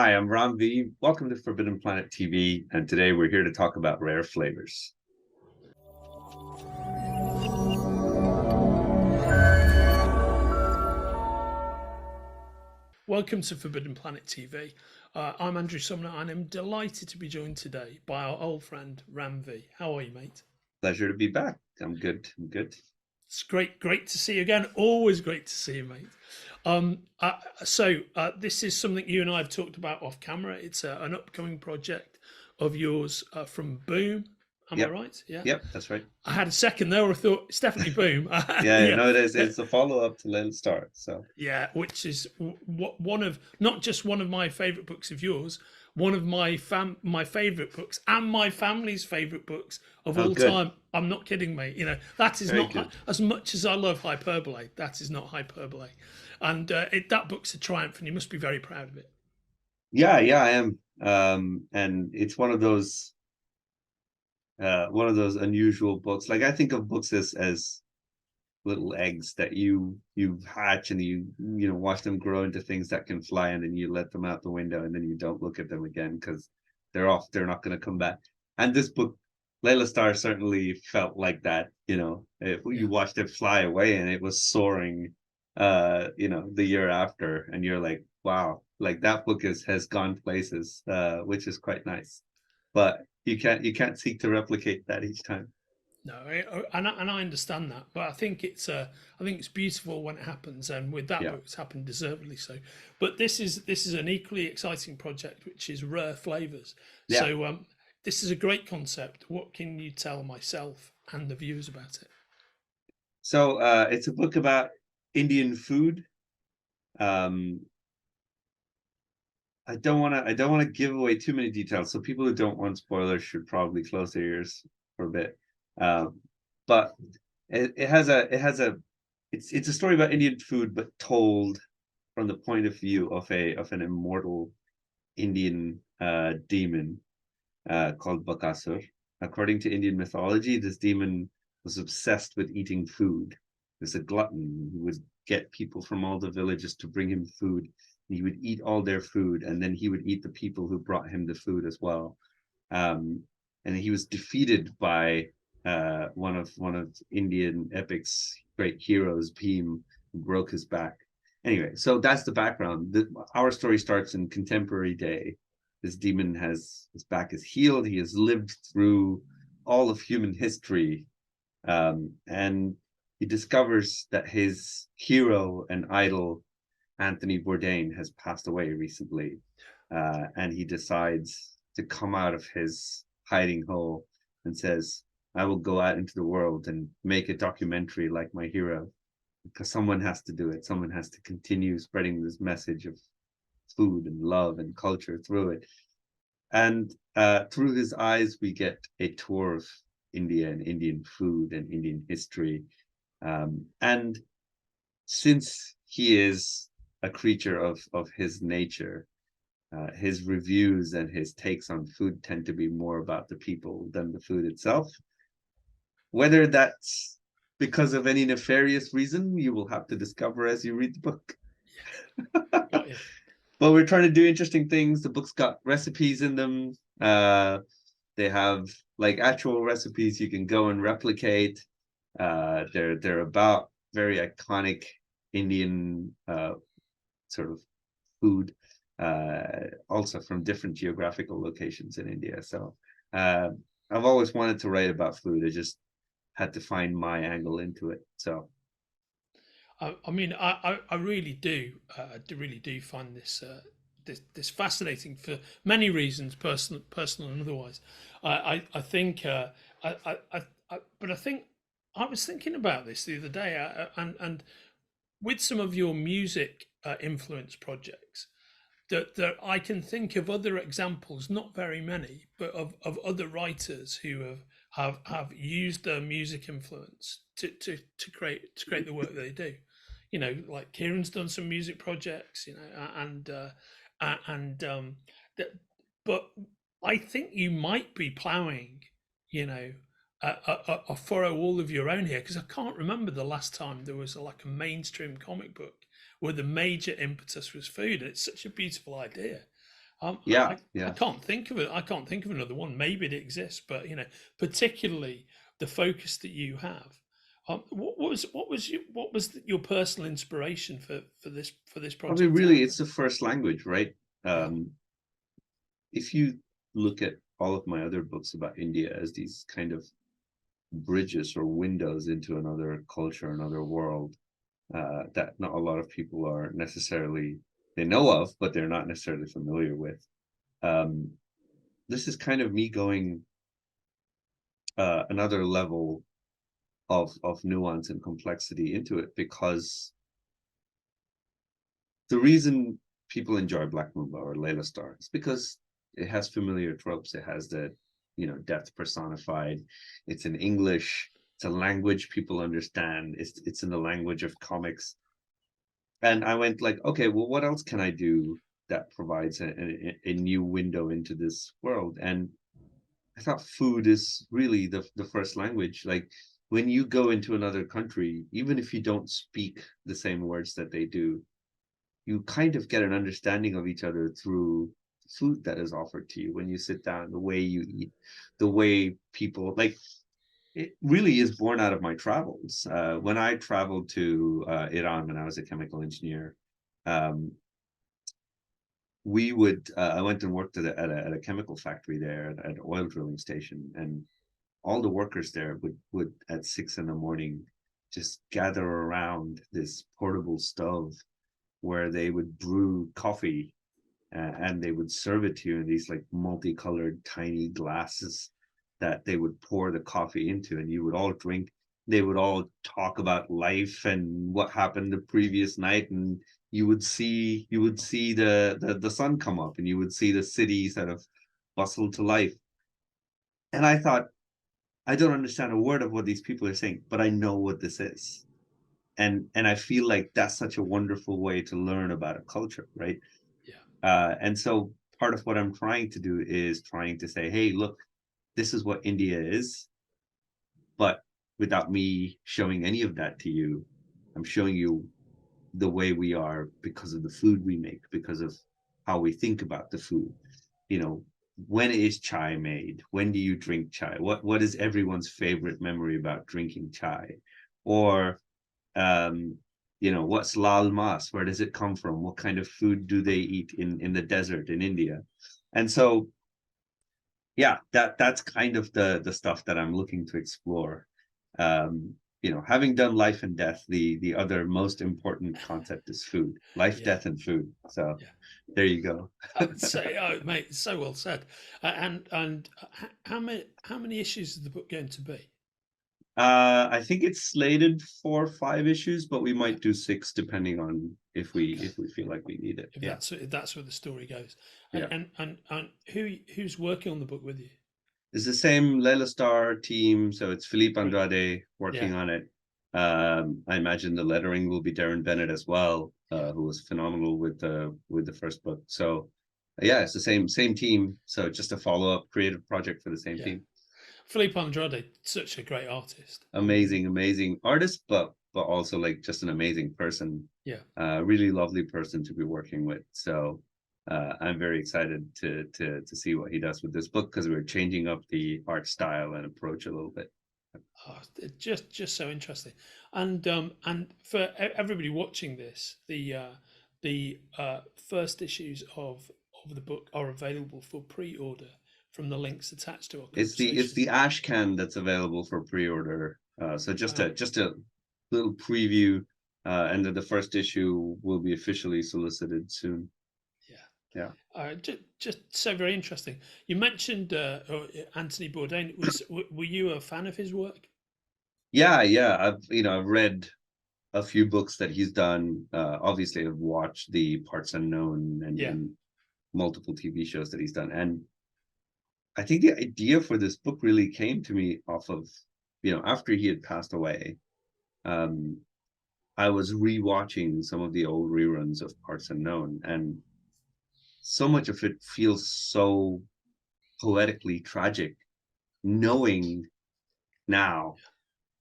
Hi, I'm Ram V. Welcome to Forbidden Planet TV, and today we're here to talk about rare flavors. Welcome to Forbidden Planet TV. I'm Andrew Sumner and I'm delighted to be joined today by our old friend Ram V. How are you, mate? Pleasure to be back. I'm good. I'm good. It's great to see you again. Always great to see you, mate. This is something you and I have talked about off camera. It's an upcoming project of yours from Boom. Am I Yep. right? Yeah. Yep, that's right. I had a second there. I thought it's definitely Boom. Yeah, Yeah. no, it is. It's a follow-up to Laila Starr. So Yeah, which is one of not just one of my favorite books of yours, one of my favorite books and my family's favorite books of oh all good. time. I'm not kidding, mate. You know that is Very not good. as much as I love hyperbole. That is not hyperbole, and that book's a triumph, and you must be very proud of it. Yeah, I am. And it's one of those unusual books. Like I think of books as little eggs that you hatch and you watch them grow into things that can fly, and then you let them out the window and then you don't look at them again because they're not going to come back. And this book, Laila Starr, certainly felt like that. Yeah. You watched it fly away and it was soaring the year after, and you're like, wow, like that book has gone places, which is quite nice. But you can't seek to replicate that each time. No, and I understand that, but I think it's beautiful when it happens, and with that Yeah. book, it's happened deservedly so. But this is an equally exciting project, which is Rare Flavors. Yeah. So this is a great concept. What can you tell myself and the viewers about it? So it's a book about Indian food. Um, I don't want to give away too many details, so people who don't want spoilers should probably close their ears for a bit. Um, but it's a story about Indian food, but told from the point of view of an immortal Indian demon called Bakasur. According to Indian mythology, this demon was obsessed with eating food. He was a glutton who would get people from all the villages to bring him food. He would eat all their food, and then he would eat the people who brought him the food as well. Um, and he was defeated by one of Indian epics' great heroes, Bhim, who broke his back. Anyway, so that's the background. Our story starts in contemporary day. This demon has his back is healed. He has lived through all of human history, and he discovers that his hero and idol Anthony Bourdain has passed away recently, and he decides to come out of his hiding hole and says, "I will go out into the world and make a documentary like my hero, because someone has to do it. Someone has to continue spreading this message of food and love and culture through it." And through his eyes, we get a tour of India and Indian food and Indian history. And since he is a creature of his nature, his reviews and his takes on food tend to be more about the people than the food itself. Whether that's because of any nefarious reason, you will have to discover as you read the book. Got you. But we're trying to do interesting things. The book's got recipes in them. They have like actual recipes you can go and replicate. They're about very iconic Indian sort of food, also from different geographical locations in India. So I've always wanted to write about food. I just had to find my angle into it. So I mean, I really really do find this fascinating for many reasons, personal and otherwise. I think, but I think I was thinking about this the other day, and with some of your music influence projects, that I can think of other examples, not very many, but of other writers who have used their music influence to create the work they do. You know, like Kieran's done some music projects, you know, and that, but I think you might be ploughing, you know, a furrow all of your own here, because I can't remember the last time there was like a mainstream comic book where the major impetus was food. It's such a beautiful idea. Yeah, I yeah. can't think of it. I can't think of another one. Maybe it exists, but particularly the focus that you have. What was your personal inspiration for this I mean, project to really, it's happen? the first language, right? Yeah, If you look at all of my other books about India as these kind of bridges or windows into another culture, another world, that not a lot of people are necessarily, they know of, but they're not necessarily familiar with. Um, this is kind of me going another level of nuance and complexity into it, because the reason people enjoy Black Mamba or Layla Starr is because it has familiar tropes. It has the, death personified. It's in English. It's a language people understand. It's in the language of comics. And I went like, okay, well, what else can I do that provides a new window into this world? And I thought food is really the first language. Like when you go into another country, even if you don't speak the same words that they do, you kind of get an understanding of each other through food that is offered to you when you sit down, the way you eat, the way people like it really is born out of my travels. When I traveled to Iran when I was a chemical engineer, um, I went and worked at a chemical factory there at an oil drilling station, and all the workers there would at 6 in the morning just gather around this portable stove where they would brew coffee, and they would serve it to you in these like multicolored tiny glasses that they would pour the coffee into, and you would all drink. They would all talk about life and what happened the previous night, and you would see the sun come up, and you would see the city sort of bustle to life. And I thought, I don't understand a word of what these people are saying, but I know what this is. And I feel like that's such a wonderful way to learn about a culture, right? yeah, And so part of what I'm trying to do is trying to say, hey, look, this is what India is, but without me showing any of that to you, I'm showing you the way we are because of the food we make, because of how we think about the food. You know, when is chai made? When do you drink chai? What is everyone's favorite memory about drinking chai? Or um, what's lal mas? Where does it come from? What kind of food do they eat in the desert in India? And so, yeah, that's kind of the stuff that I'm looking to explore. Having done life and death, the other most important concept is food, life, yeah, death, and food. So yeah. there you go. Oh, mate, so well said. How many issues is the book going to be? I think it's slated for 5 issues, but we Yeah. might do 6 depending on if we Okay. if we feel like we need it. Yeah, If that's where the story goes, yeah. and who's working on the book with you? It's the same Laila Starr team, so it's Filipe Brilliant. Andrade Yeah, working on it. I imagine the lettering will be Darren Bennett as well, yeah, who was phenomenal with the first book. So yeah, it's the same team. So just a follow-up creative project for the same yeah. team. Filipe Andrade, such a great artist. Amazing, amazing artist, but also like just an amazing person. Yeah. Really lovely person to be working with. So I'm very excited to see what he does with this book, because we're changing up the art style and approach a little bit. Oh, just so interesting, and for everybody watching this, the first issues of the book are available for pre-order from the links attached to our It's the conversation. ashcan that's available for pre-order. So just Wow, a little preview, and then the first issue will be officially solicited soon. yeah. Yeah. Just so very interesting. You mentioned Anthony Bourdain. Were you a fan of his work? Yeah, yeah. I've read a few books that he's done. Obviously, I've watched the Parts Unknown Yeah, and multiple TV shows that he's done. And I think the idea for this book really came to me off of, after he had passed away. Um, I was rewatching some of the old reruns of Parts Unknown, and so much of it feels so poetically tragic, knowing now,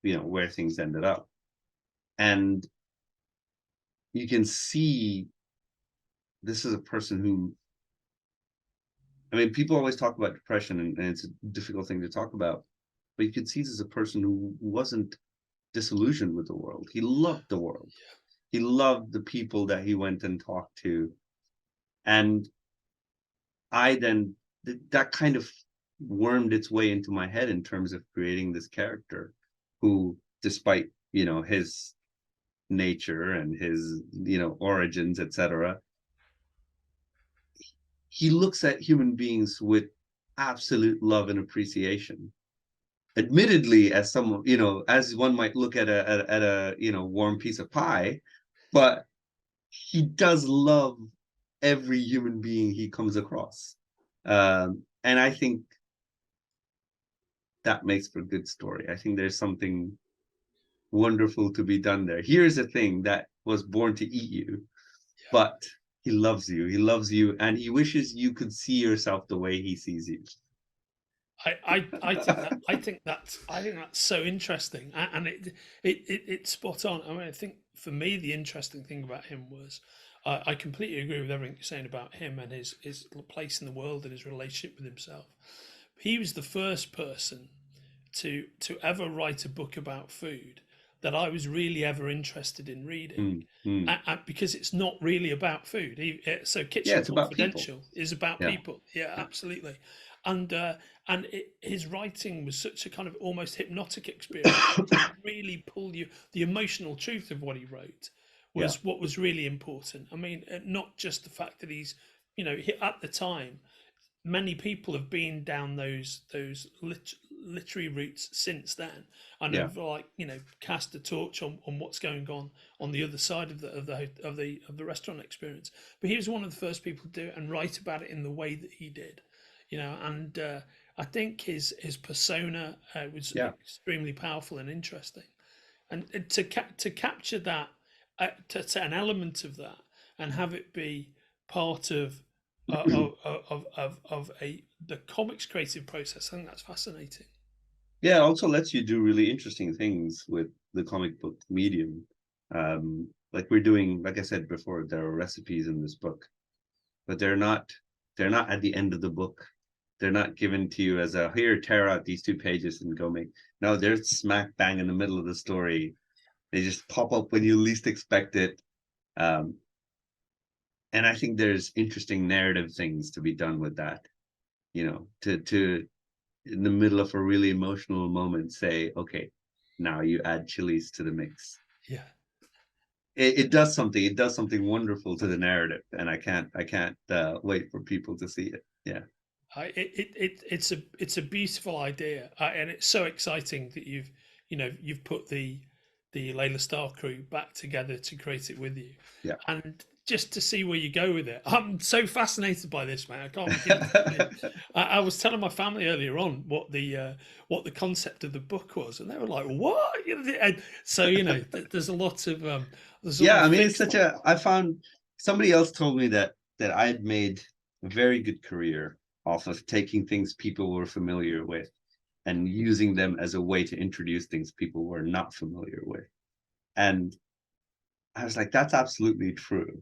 where things ended up. And you can see this is a person who I mean, people always talk about depression, and it's a difficult thing to talk about, but you could see this as a person who wasn't disillusioned with the world. He loved the world. He loved the people that he went and talked to. And I then, that kind of wormed its way into my head in terms of creating this character who, despite, you know, his nature and his, you know, origins, etc., he looks at human beings with absolute love and appreciation. Admittedly, as someone, you know, as one might look at a you know, warm piece of pie, but he does love every human being he comes across. And I think that makes for a good story. I think there's something wonderful to be done there. Here's a thing that was born to eat you, but he loves you. He loves you, and he wishes you could see yourself the way he sees you. I think that's so interesting, and it's spot on. I mean, I think for me the interesting thing about him was, I completely agree with everything you're saying about him and his place in the world and his relationship with himself. He was the first person to ever write a book about food that I was really ever interested in reading, because it's not really about food. So Kitchen Confidential is about people. Yeah, absolutely. And his writing was such a kind of almost hypnotic experience. To really pull you, the emotional truth of what he wrote was what was really important. I mean, not just the fact that he's, you know, at the time, many people have been down those literary routes since then, and have, like, you know, cast a torch on what's going on the other side of the restaurant experience. But he was one of the first people to do it and write about it in the way that he did, you know. And I think his persona was extremely powerful and interesting, and to capture that, to set an element of that and have it be part of the comics creative process. I think that's fascinating. Yeah, it also lets you do really interesting things with the comic book medium. Like we're doing, like I said before, there are recipes in this book, but they're not at the end of the book. They're not given to you as a, here, tear out these 2 pages and go make. No, they're smack bang in the middle of the story. They just pop up when you least expect it. And I think there's interesting narrative things to be done with that, you know, to in the middle of a really emotional moment say, okay, now you add chilies to the mix. Yeah, it does something. It does something wonderful to the narrative, and I can't wait for people to see it. Yeah. It's a beautiful idea, and it's so exciting that you've put the Laila Starr crew back together to create it with you. Yeah. And just to see where you go with it, I'm so fascinated by this, man. I can't begin to believe. I was telling my family earlier on what the concept of the book was, and they were like, "What?" And so, you know, there's a lot of I mean, it's such a. I found somebody else told me that I had made a very good career off of taking things people were familiar with and using them as a way to introduce things people were not familiar with. And I was like, that's absolutely true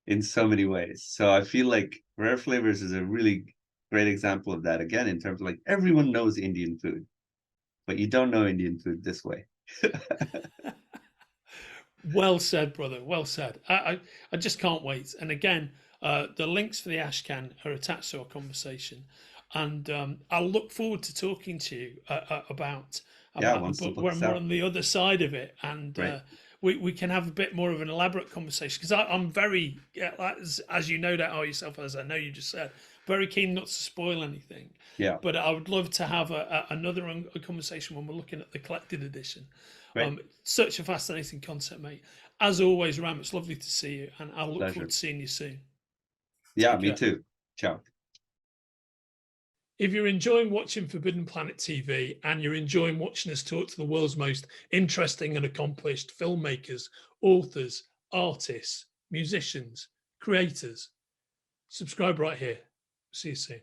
in so many ways. So I feel like Rare Flavors is a really great example of that, again, in terms of, like, everyone knows Indian food, but you don't know Indian food this way. Well said, brother. Well said. I just can't wait. And again, the links for the ashcan are attached to our conversation, and I'll look forward to talking to you about a book where I'm more on the other side of it, and we can have a bit more of an elaborate conversation, because I'm very, as you no doubt are yourself, as I know you just said, very keen not to spoil anything. Yeah. But I would love to have another conversation when we're looking at the collected edition. Such a fascinating concept, mate. As always, Ram, it's lovely to see you, and I'll look forward to seeing you soon. Yeah, me too. Ciao. If you're enjoying watching Forbidden Planet TV and you're enjoying watching us talk to the world's most interesting and accomplished filmmakers, authors, artists, musicians, creators, subscribe right here. See you soon.